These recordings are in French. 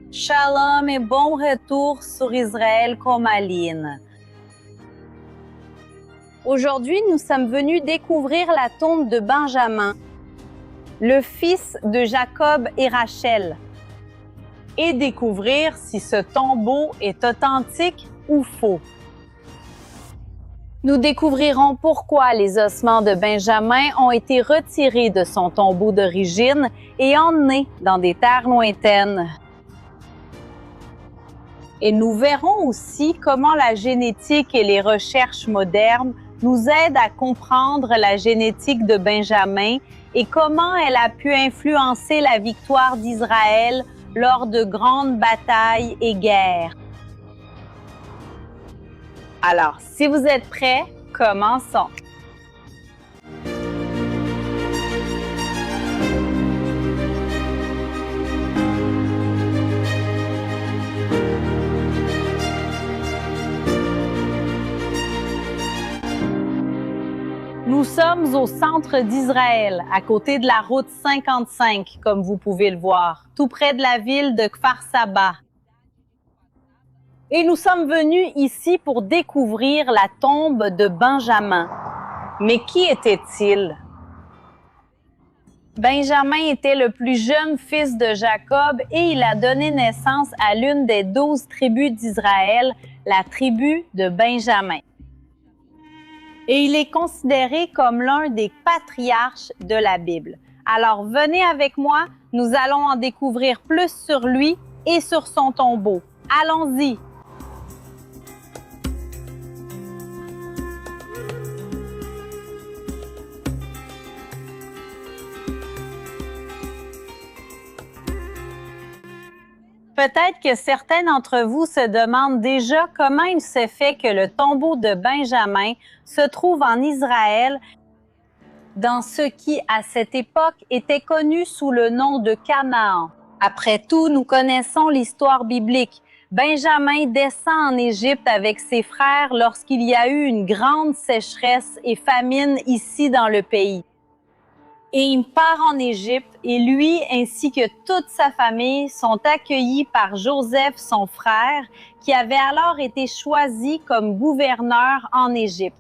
Shalom et bon retour sur Israël Chromaline. Aujourd'hui, nous sommes venus découvrir la tombe de Benjamin, le fils de Jacob et Rachel, et découvrir si ce tombeau est authentique ou faux. Nous découvrirons pourquoi les ossements de Benjamin ont été retirés de son tombeau d'origine et emmenés dans des terres lointaines. Et nous verrons aussi comment la génétique et les recherches modernes nous aident à comprendre la génétique de Benjamin et comment elle a pu influencer la victoire d'Israël lors de grandes batailles et guerres. Alors, si vous êtes prêts, commençons. Nous sommes au centre d'Israël, à côté de la route 55, comme vous pouvez le voir, tout près de la ville de Kfar Saba. Et nous sommes venus ici pour découvrir la tombe de Benjamin. Mais qui était-il? Benjamin était le plus jeune fils de Jacob et il a donné naissance à l'une des 12 tribus d'Israël, la tribu de Benjamin. Et il est considéré comme l'un des patriarches de la Bible. Alors venez avec moi, nous allons en découvrir plus sur lui et sur son tombeau. Allons-y! Peut-être que certains d'entre vous se demandent déjà comment il se fait que le tombeau de Benjamin se trouve en Israël, dans ce qui, à cette époque, était connu sous le nom de Canaan. Après tout, nous connaissons l'histoire biblique. Benjamin descend en Égypte avec ses frères lorsqu'il y a eu une grande sécheresse et famine ici dans le pays. Et il part en Égypte et lui ainsi que toute sa famille sont accueillis par Joseph, son frère, qui avait alors été choisi comme gouverneur en Égypte.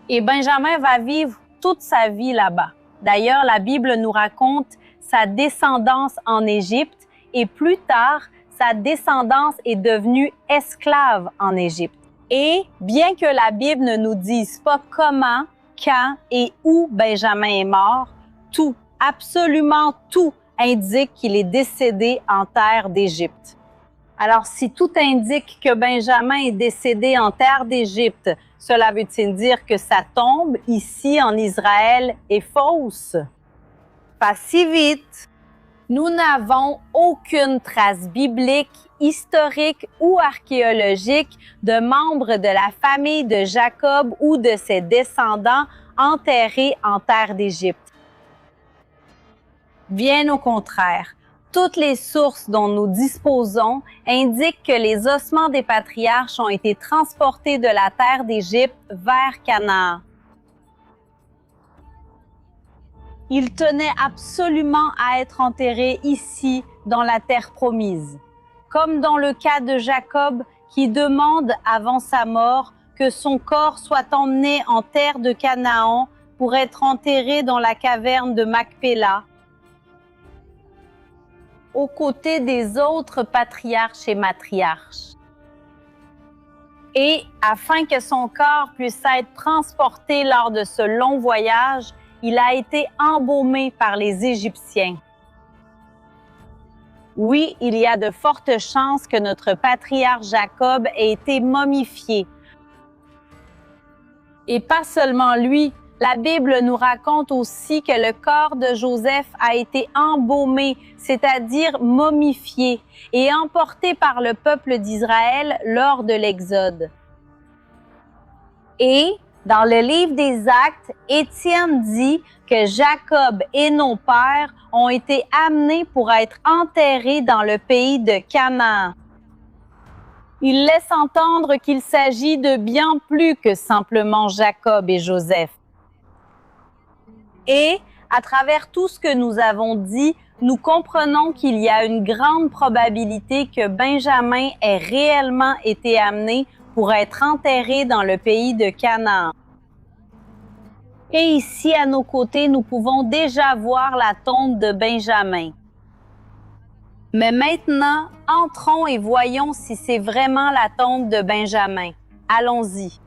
Et Benjamin va vivre toute sa vie là-bas. D'ailleurs, la Bible nous raconte sa descendance en Égypte et plus tard, sa descendance est devenue esclave en Égypte. Et bien que la Bible ne nous dise pas comment, quand et où Benjamin est mort, tout, absolument tout, indique qu'il est décédé en terre d'Égypte. Alors, si tout indique que Benjamin est décédé en terre d'Égypte, cela veut-il dire que sa tombe, ici en Israël, est fausse? Pas si vite! Nous n'avons aucune trace biblique, historique ou archéologique de membres de la famille de Jacob ou de ses descendants enterrés en terre d'Égypte. Bien au contraire, toutes les sources dont nous disposons indiquent que les ossements des patriarches ont été transportés de la terre d'Égypte vers Canaan. Ils tenaient absolument à être enterrés ici, dans la terre promise, comme dans le cas de Jacob qui demande avant sa mort que son corps soit emmené en terre de Canaan pour être enterré dans la caverne de Macpéla, aux côtés des autres patriarches et matriarches. Et afin que son corps puisse être transporté lors de ce long voyage, il a été embaumé par les Égyptiens. Oui, il y a de fortes chances que notre patriarche Jacob ait été momifié. Et pas seulement lui, la Bible nous raconte aussi que le corps de Joseph a été embaumé, c'est-à-dire momifié, et emporté par le peuple d'Israël lors de l'Exode. Et dans le livre des Actes, Étienne dit que Jacob et nos pères ont été amenés pour être enterrés dans le pays de Canaan. Il laisse entendre qu'il s'agit de bien plus que simplement Jacob et Joseph. Et à travers tout ce que nous avons dit, nous comprenons qu'il y a une grande probabilité que Benjamin ait réellement été amené pour être enterré dans le pays de Canaan. Et ici, à nos côtés, nous pouvons déjà voir la tombe de Benjamin. Mais maintenant, entrons et voyons si c'est vraiment la tombe de Benjamin. Allons-y.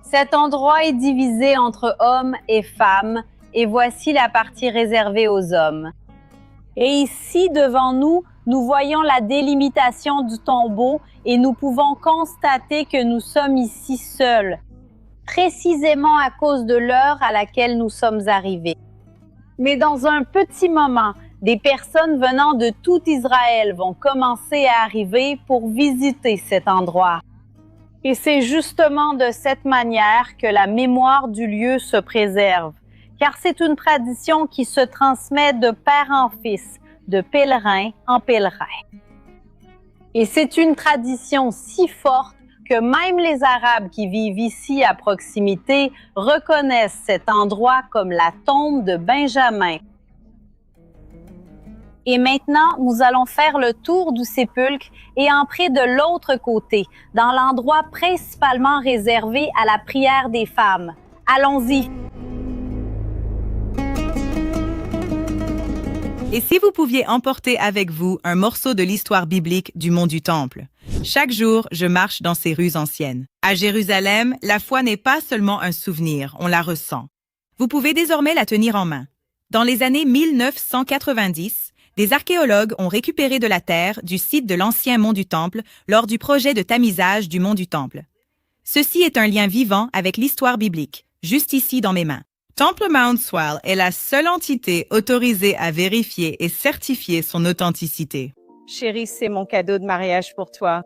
Cet endroit est divisé entre hommes et femmes, et voici la partie réservée aux hommes. Et ici, devant nous, nous voyons la délimitation du tombeau et nous pouvons constater que nous sommes ici seuls, précisément à cause de l'heure à laquelle nous sommes arrivés. Mais dans un petit moment, des personnes venant de tout Israël vont commencer à arriver pour visiter cet endroit. Et c'est justement de cette manière que la mémoire du lieu se préserve, car c'est une tradition qui se transmet de père en fils, de pèlerin en pèlerin. Et c'est une tradition si forte que même les Arabes qui vivent ici à proximité reconnaissent cet endroit comme la tombe de Benjamin. Et maintenant, nous allons faire le tour du sépulcre et entrer de l'autre côté, dans l'endroit principalement réservé à la prière des femmes. Allons-y! Et si vous pouviez emporter avec vous un morceau de l'histoire biblique du mont du Temple? Chaque jour, je marche dans ces rues anciennes. À Jérusalem, la foi n'est pas seulement un souvenir, on la ressent. Vous pouvez désormais la tenir en main. Dans les années 1990, des archéologues ont récupéré de la terre du site de l'ancien mont du Temple lors du projet de tamisage du mont du Temple. Ceci est un lien vivant avec l'histoire biblique, juste ici dans mes mains. Temple Mount Swell est la seule entité autorisée à vérifier et certifier son authenticité. Chérie, c'est mon cadeau de mariage pour toi.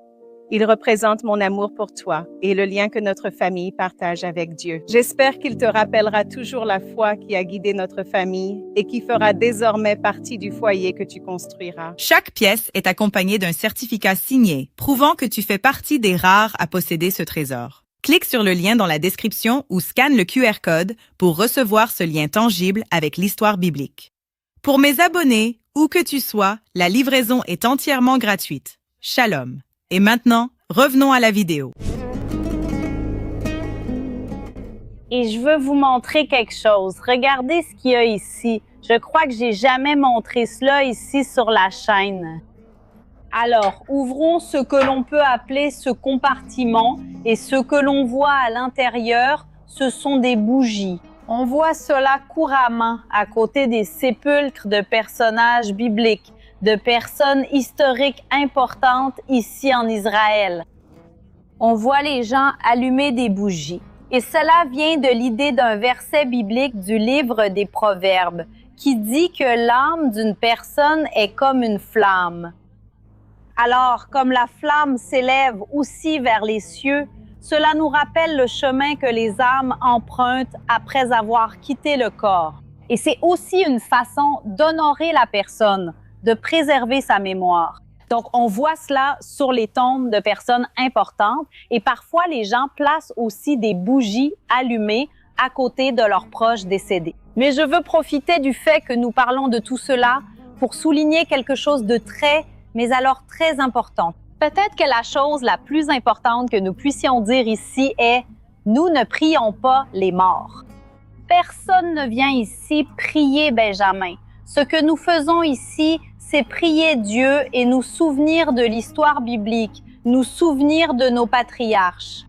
Il représente mon amour pour toi et le lien que notre famille partage avec Dieu. J'espère qu'il te rappellera toujours la foi qui a guidé notre famille et qui fera désormais partie du foyer que tu construiras. Chaque pièce est accompagnée d'un certificat signé, prouvant que tu fais partie des rares à posséder ce trésor. Clique sur le lien dans la description ou scanne le QR code pour recevoir ce lien tangible avec l'histoire biblique. Pour mes abonnés, où que tu sois, la livraison est entièrement gratuite. Shalom. Et maintenant, revenons à la vidéo. Et je veux vous montrer quelque chose. Regardez ce qu'il y a ici. Je crois que j'ai jamais montré cela ici sur la chaîne. Alors, ouvrons ce que l'on peut appeler ce compartiment et ce que l'on voit à l'intérieur, ce sont des bougies. On voit cela couramment à côté des sépulcres de personnages bibliques, de personnes historiques importantes ici en Israël. On voit les gens allumer des bougies. Et cela vient de l'idée d'un verset biblique du livre des Proverbes qui dit que l'âme d'une personne est comme une flamme. Alors, comme la flamme s'élève aussi vers les cieux, cela nous rappelle le chemin que les âmes empruntent après avoir quitté le corps. Et c'est aussi une façon d'honorer la personne, de préserver sa mémoire. Donc, on voit cela sur les tombes de personnes importantes et parfois les gens placent aussi des bougies allumées à côté de leurs proches décédés. Mais je veux profiter du fait que nous parlons de tout cela pour souligner quelque chose de mais alors très important. Peut-être que la chose la plus importante que nous puissions dire ici est « Nous ne prions pas les morts ». Personne ne vient ici prier Benjamin. Ce que nous faisons ici, c'est prier Dieu et nous souvenir de l'histoire biblique, nous souvenir de nos patriarches.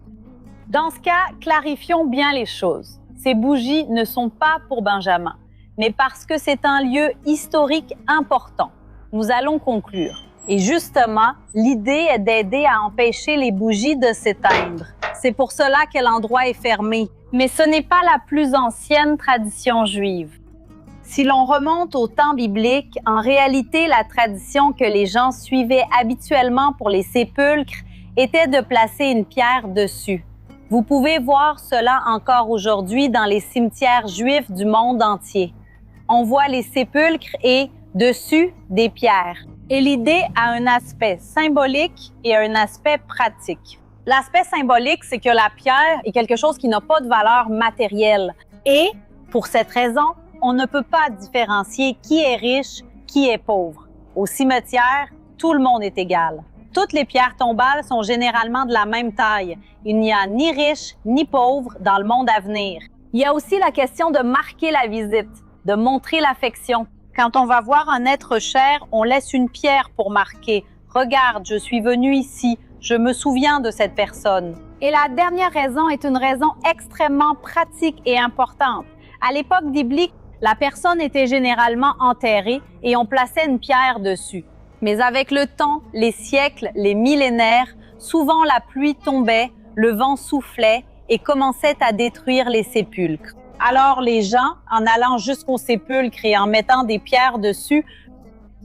Dans ce cas, clarifions bien les choses. Ces bougies ne sont pas pour Benjamin, mais parce que c'est un lieu historique important. Nous allons conclure. Et justement, l'idée est d'aider à empêcher les bougies de s'éteindre. C'est pour cela que l'endroit est fermé. Mais ce n'est pas la plus ancienne tradition juive. Si l'on remonte au temps biblique, en réalité, la tradition que les gens suivaient habituellement pour les sépulcres était de placer une pierre dessus. Vous pouvez voir cela encore aujourd'hui dans les cimetières juifs du monde entier. On voit les sépulcres et, dessus, des pierres. Et l'idée a un aspect symbolique et un aspect pratique. L'aspect symbolique, c'est que la pierre est quelque chose qui n'a pas de valeur matérielle. Et, pour cette raison, on ne peut pas différencier qui est riche, qui est pauvre. Au cimetière, tout le monde est égal. Toutes les pierres tombales sont généralement de la même taille. Il n'y a ni riche ni pauvre dans le monde à venir. Il y a aussi la question de marquer la visite, de montrer l'affection. Quand on va voir un être cher, on laisse une pierre pour marquer « Regarde, je suis venu ici, je me souviens de cette personne ». Et la dernière raison est une raison extrêmement pratique et importante. À l'époque biblique, la personne était généralement enterrée et on plaçait une pierre dessus. Mais avec le temps, les siècles, les millénaires, souvent la pluie tombait, le vent soufflait et commençait à détruire les sépulcres. Alors les gens, en allant jusqu'au sépulcre et en mettant des pierres dessus,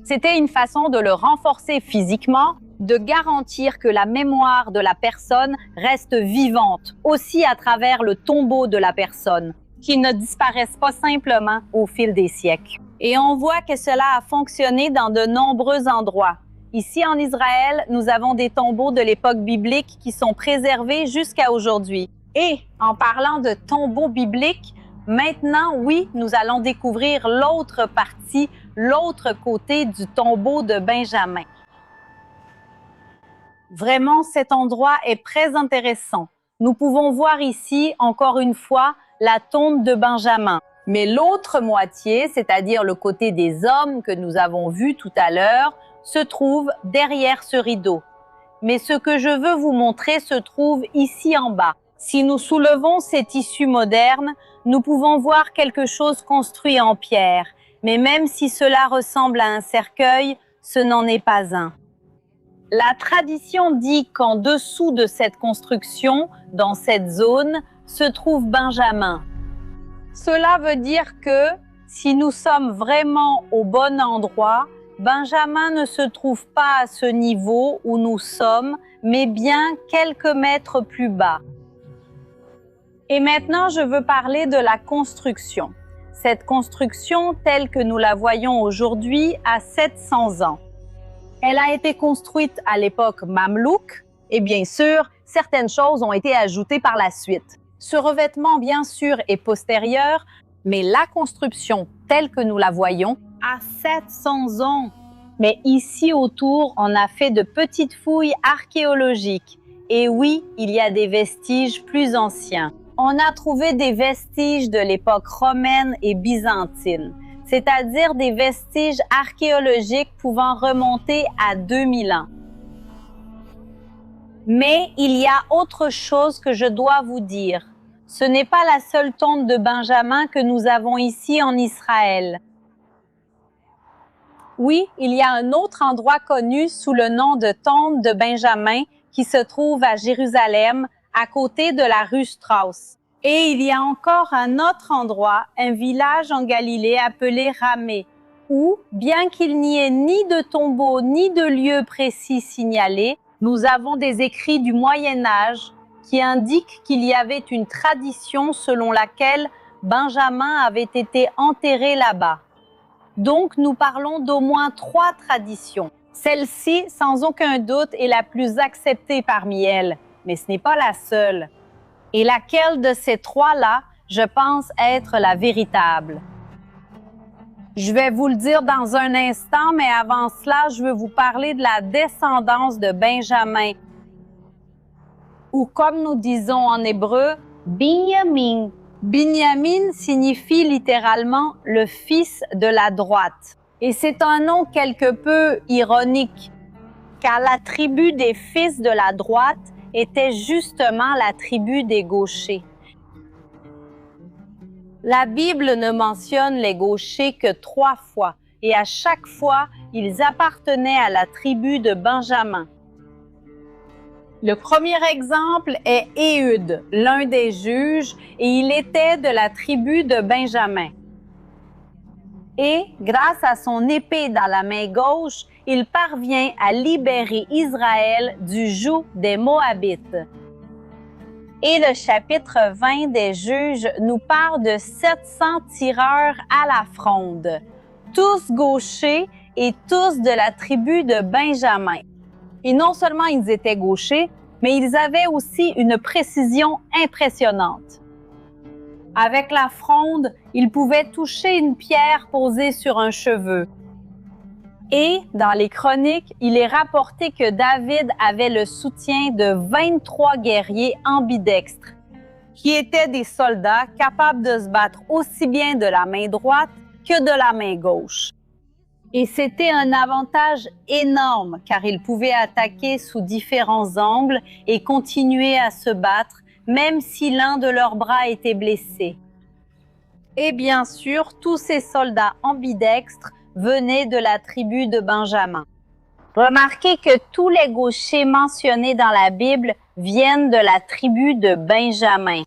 c'était une façon de le renforcer physiquement, de garantir que la mémoire de la personne reste vivante, aussi à travers le tombeau de la personne, qui ne disparaisse pas simplement au fil des siècles. Et on voit que cela a fonctionné dans de nombreux endroits. Ici en Israël, nous avons des tombeaux de l'époque biblique qui sont préservés jusqu'à aujourd'hui. Et en parlant de tombeaux bibliques, maintenant, oui, nous allons découvrir l'autre partie, l'autre côté du tombeau de Benjamin. Vraiment, cet endroit est très intéressant. Nous pouvons voir ici, encore une fois, la tombe de Benjamin. Mais l'autre moitié, c'est-à-dire le côté des hommes que nous avons vu tout à l'heure, se trouve derrière ce rideau. Mais ce que je veux vous montrer se trouve ici en bas. Si nous soulevons ces tissus modernes, nous pouvons voir quelque chose construit en pierre. Mais même si cela ressemble à un cercueil, ce n'en est pas un. La tradition dit qu'en dessous de cette construction, dans cette zone, se trouve Benjamin. Cela veut dire que si nous sommes vraiment au bon endroit, Benjamin ne se trouve pas à ce niveau où nous sommes, mais bien quelques mètres plus bas. Et maintenant, je veux parler de la construction. Cette construction, telle que nous la voyons aujourd'hui, a 700 ans. Elle a été construite à l'époque mamelouk et bien sûr, certaines choses ont été ajoutées par la suite. Ce revêtement, bien sûr, est postérieur, mais la construction telle que nous la voyons a 700 ans. Mais ici autour, on a fait de petites fouilles archéologiques. Et oui, il y a des vestiges plus anciens. On a trouvé des vestiges de l'époque romaine et byzantine, c'est-à-dire des vestiges archéologiques pouvant remonter à 2000 ans. Mais il y a autre chose que je dois vous dire. Ce n'est pas la seule tombe de Benjamin que nous avons ici en Israël. Oui, il y a un autre endroit connu sous le nom de tombe de Benjamin qui se trouve à Jérusalem, à côté de la rue Strauss. Et il y a encore un autre endroit, un village en Galilée appelé Ramée, où, bien qu'il n'y ait ni de tombeau ni de lieu précis signalé, nous avons des écrits du Moyen Âge qui indiquent qu'il y avait une tradition selon laquelle Benjamin avait été enterré là-bas. Donc, nous parlons d'au moins 3 traditions. Celle-ci, sans aucun doute, est la plus acceptée parmi elles, mais ce n'est pas la seule. Et laquelle de ces 3-là, je pense être la véritable? Je vais vous le dire dans un instant, mais avant cela, je veux vous parler de la descendance de Benjamin, ou comme nous disons en hébreu, Binyamin. Binyamin signifie littéralement « le fils de la droite ». Et c'est un nom quelque peu ironique, car la tribu des fils de la droite était justement la tribu des gauchers. La Bible ne mentionne les gauchers que 3 fois, et à chaque fois, ils appartenaient à la tribu de Benjamin. Le premier exemple est Éhud, l'un des juges, et il était de la tribu de Benjamin. Et, grâce à son épée dans la main gauche, il parvient à libérer Israël du joug des Moabites. Et le chapitre 20 des Juges nous parle de 700 tireurs à la fronde, tous gauchers et tous de la tribu de Benjamin. Et non seulement ils étaient gauchers, mais ils avaient aussi une précision impressionnante. Avec la fronde, ils pouvaient toucher une pierre posée sur un cheveu. Et, dans les chroniques, il est rapporté que David avait le soutien de 23 guerriers ambidextres, qui étaient des soldats capables de se battre aussi bien de la main droite que de la main gauche. Et c'était un avantage énorme car ils pouvaient attaquer sous différents angles et continuer à se battre même si l'un de leurs bras était blessé. Et bien sûr, tous ces soldats ambidextres venaient de la tribu de Benjamin. Remarquez que tous les gauchers mentionnés dans la Bible viennent de la tribu de Benjamin.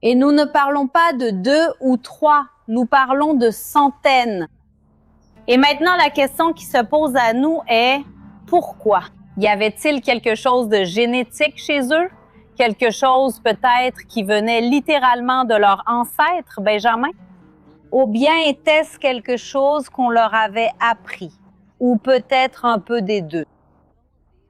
Et nous ne parlons pas de 2 ou 3, nous parlons de centaines. Et maintenant, la question qui se pose à nous est pourquoi? Y avait-il quelque chose de génétique chez eux? Quelque chose peut-être qui venait littéralement de leur ancêtre, Benjamin? Ou bien était-ce quelque chose qu'on leur avait appris? Ou peut-être un peu des deux?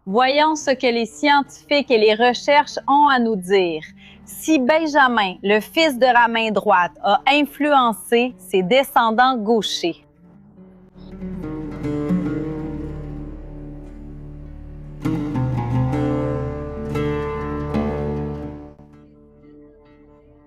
Voyons ce que les scientifiques et les recherches ont à nous dire. Si Benjamin, le fils de la main droite, a influencé ses descendants gauchers,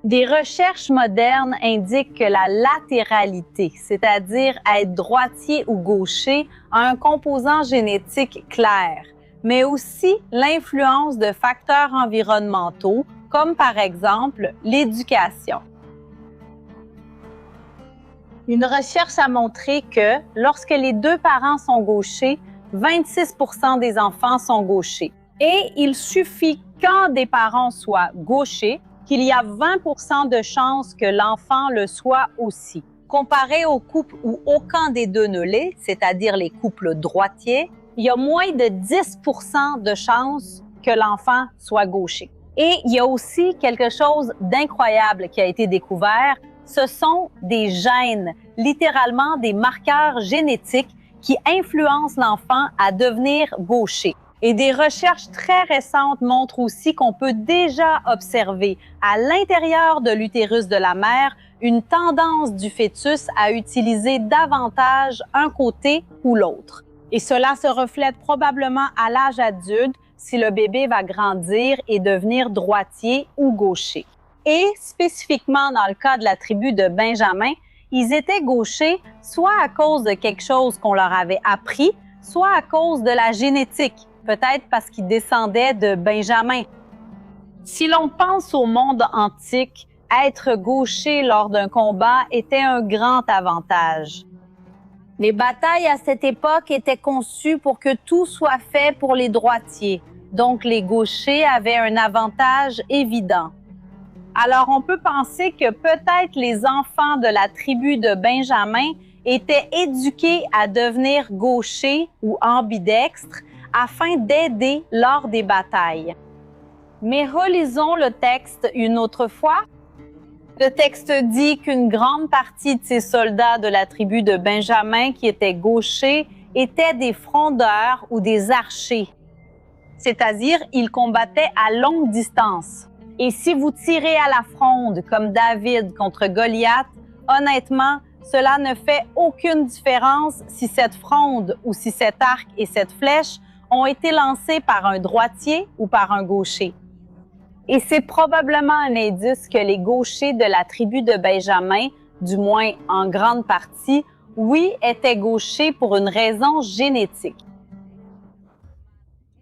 des recherches modernes indiquent que la latéralité, c'est-à-dire être droitier ou gaucher, a un composant génétique clair, mais aussi l'influence de facteurs environnementaux, comme par exemple l'éducation. Une recherche a montré que lorsque les 2 parents sont gauchers, 26% des enfants sont gauchers. Et il suffit qu'un des parents soit gaucher, qu'il y a 20% de chances que l'enfant le soit aussi. Comparé aux couples où aucun des deux ne l'est, c'est-à-dire les couples droitiers, il y a moins de 10% de chances que l'enfant soit gaucher. Et il y a aussi quelque chose d'incroyable qui a été découvert. Ce sont des gènes, littéralement des marqueurs génétiques qui influencent l'enfant à devenir gaucher. Et des recherches très récentes montrent aussi qu'on peut déjà observer à l'intérieur de l'utérus de la mère une tendance du fœtus à utiliser davantage un côté ou l'autre. Et cela se reflète probablement à l'âge adulte si le bébé va grandir et devenir droitier ou gaucher. Et spécifiquement dans le cas de la tribu de Benjamin, ils étaient gauchers soit à cause de quelque chose qu'on leur avait appris, soit à cause de la génétique. Peut-être parce qu'ils descendaient de Benjamin. Si l'on pense au monde antique, être gaucher lors d'un combat était un grand avantage. Les batailles à cette époque étaient conçues pour que tout soit fait pour les droitiers, donc les gauchers avaient un avantage évident. Alors on peut penser que peut-être les enfants de la tribu de Benjamin étaient éduqués à devenir gauchers ou ambidextres, afin d'aider lors des batailles. Mais relisons le texte une autre fois. Le texte dit qu'une grande partie de ces soldats de la tribu de Benjamin qui étaient gauchers étaient des frondeurs ou des archers, c'est-à-dire ils combattaient à longue distance. Et si vous tirez à la fronde comme David contre Goliath, honnêtement, cela ne fait aucune différence si cette fronde ou si cet arc et cette flèche ont été lancés par un droitier ou par un gaucher. Et c'est probablement un indice que les gauchers de la tribu de Benjamin, du moins en grande partie, oui, étaient gauchers pour une raison génétique.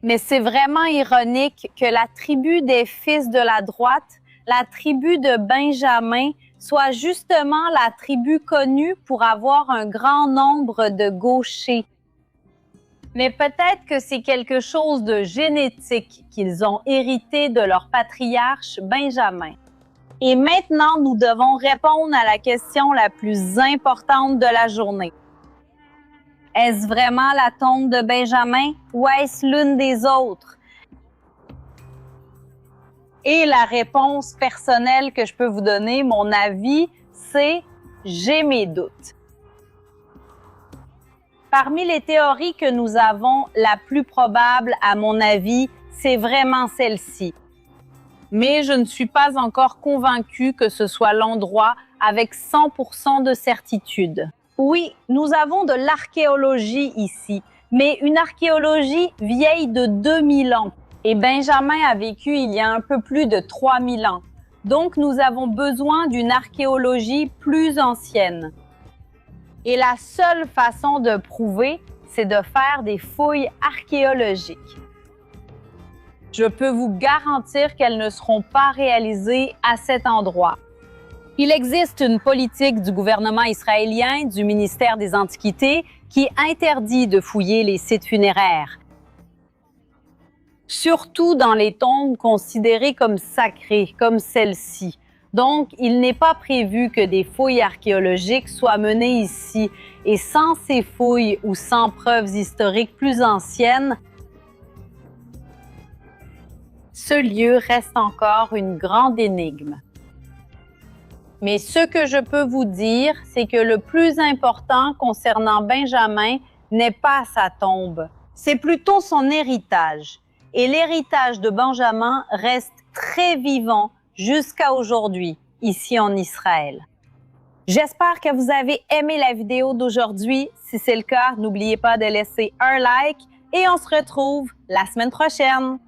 Mais c'est vraiment ironique que la tribu des fils de la droite, la tribu de Benjamin, soit justement la tribu connue pour avoir un grand nombre de gauchers. Mais peut-être que c'est quelque chose de génétique qu'ils ont hérité de leur patriarche Benjamin. Et maintenant, nous devons répondre à la question la plus importante de la journée. Est-ce vraiment la tombe de Benjamin ou est-ce l'une des autres? Et la réponse personnelle que je peux vous donner, mon avis, c'est « j'ai mes doutes ». Parmi les théories que nous avons, la plus probable, à mon avis, c'est vraiment celle-ci. Mais je ne suis pas encore convaincue que ce soit l'endroit avec 100% de certitude. Oui, nous avons de l'archéologie ici, mais une archéologie vieille de 2000 ans. Et Benjamin a vécu il y a un peu plus de 3000 ans. Donc, nous avons besoin d'une archéologie plus ancienne. Et la seule façon de prouver, c'est de faire des fouilles archéologiques. Je peux vous garantir qu'elles ne seront pas réalisées à cet endroit. Il existe une politique du gouvernement israélien, du ministère des Antiquités, qui interdit de fouiller les sites funéraires, surtout dans les tombes considérées comme sacrées, comme celle-ci. Donc, il n'est pas prévu que des fouilles archéologiques soient menées ici. Et sans ces fouilles ou sans preuves historiques plus anciennes, ce lieu reste encore une grande énigme. Mais ce que je peux vous dire, c'est que le plus important concernant Benjamin n'est pas sa tombe, c'est plutôt son héritage. Et l'héritage de Benjamin reste très vivant jusqu'à aujourd'hui, ici en Israël. J'espère que vous avez aimé la vidéo d'aujourd'hui. Si c'est le cas, n'oubliez pas de laisser un like et on se retrouve la semaine prochaine.